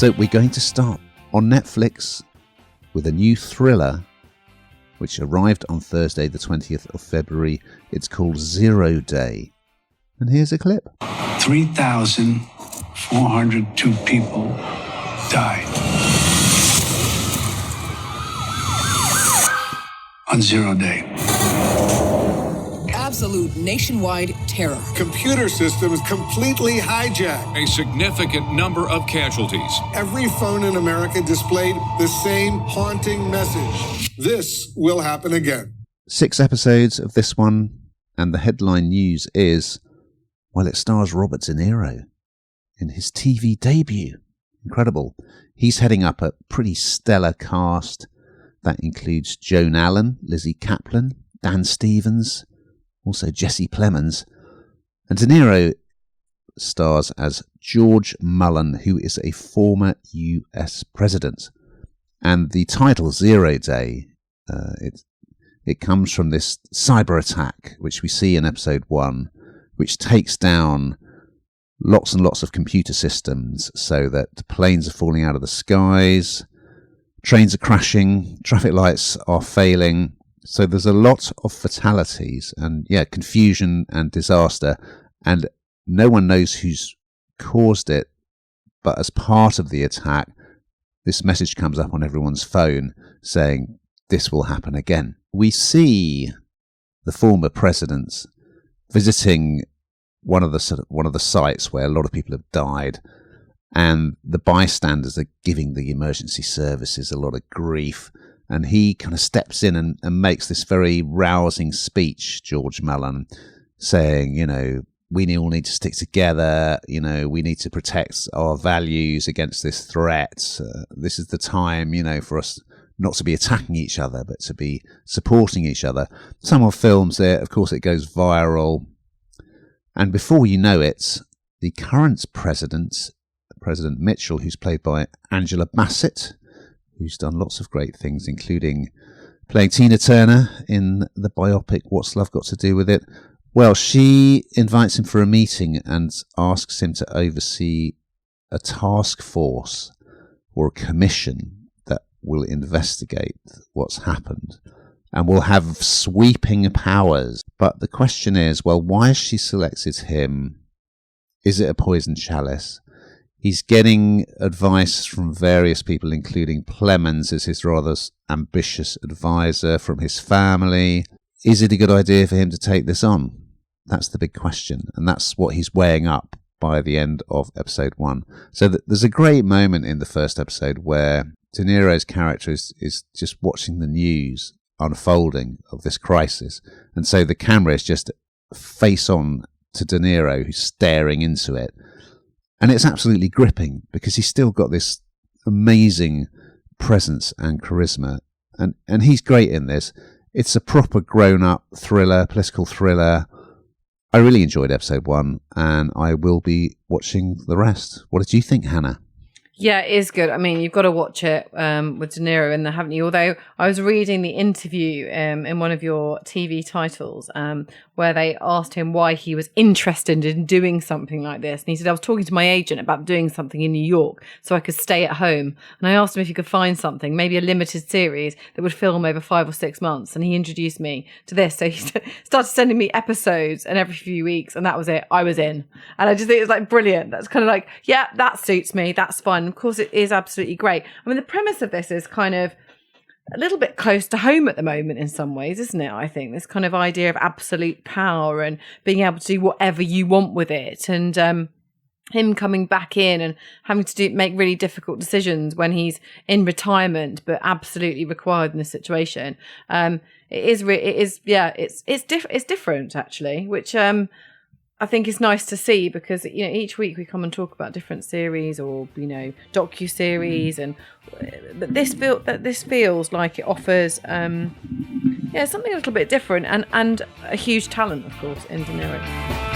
So we're going to start on Netflix with a new thriller which arrived on Thursday the 20th of February. It's called 0 Day. And here's a clip. 3,402 people died on 0 Day. Absolute nationwide terror. Computer systems completely hijacked. A significant number of casualties. Every phone in America displayed the same haunting message. This will happen again. 6 episodes of this one, and the headline news is, well, it stars Robert De Niro in his TV debut. Incredible. He's heading up a pretty stellar cast. That includes Joan Allen, Lizzie Kaplan, Dan Stevens, also Jesse Plemons. And De Niro stars as George Mullen, who is a former US president. And the title, 0 Day, it comes from this cyberattack, which we see in episode 1, which takes down lots and lots of computer systems so that planes are falling out of the skies, trains are crashing, traffic lights are failing. So there's a lot of fatalities and, confusion and disaster. And no one knows who's caused it. But as part of the attack, this message comes up on everyone's phone saying, this will happen again. We see the former presidents visiting one of the sites where a lot of people have died. And the bystanders are giving the emergency services a lot of grief. And he kind of steps in and makes this very rousing speech, George Mullen, saying, we all need to stick together. We need to protect our values against this threat. This is the time, for us not to be attacking each other, but to be supporting each other. Someone films it. Of course, it goes viral. And before you know it, the current president, President Mitchell, who's played by Angela Bassett, who's done lots of great things, including playing Tina Turner in the biopic What's Love Got to Do with It? Well, she invites him for a meeting and asks him to oversee a task force or a commission that will investigate what's happened and will have sweeping powers. But the question is, well, why has she selected him? Is it a poison chalice? He's getting advice from various people, including Plemons as his rather ambitious advisor, from his family. Is it a good idea for him to take this on? That's the big question. And that's what he's weighing up by the end of episode 1. So there's a great moment in the first episode where De Niro's character is just watching the news unfolding of this crisis. And so the camera is just face on to De Niro, who's staring into it. And it's absolutely gripping because he's still got this amazing presence and charisma. And he's great in this. It's a proper grown-up thriller, political thriller. I really enjoyed episode 1 and I will be watching the rest. What did you think, Hannah? Yeah, it is good. I mean, you've got to watch it with De Niro in there, haven't you? Although I was reading the interview in one of your TV titles where they asked him why he was interested in doing something like this. And he said, I was talking to my agent about doing something in New York so I could stay at home. And I asked him if he could find something, maybe a limited series that would film over 5 or 6 months. And he introduced me to this. So he started sending me episodes and every few weeks. And that was it. I was in. And I just think it was like brilliant. That's kind of like, yeah, that suits me. That's fun. Of course, it is absolutely great. I mean, the premise of this is kind of a little bit close to home at the moment in some ways, isn't it? I think this kind of idea of absolute power and being able to do whatever you want with it, and him coming back in and having to make really difficult decisions when he's in retirement, but absolutely required in this situation. It's different actually, which I think it's nice to see because, you know, each week we come and talk about different series or, you know, docu-series, but this feels like it offers something a little bit different and a huge talent, of course, in De Niro.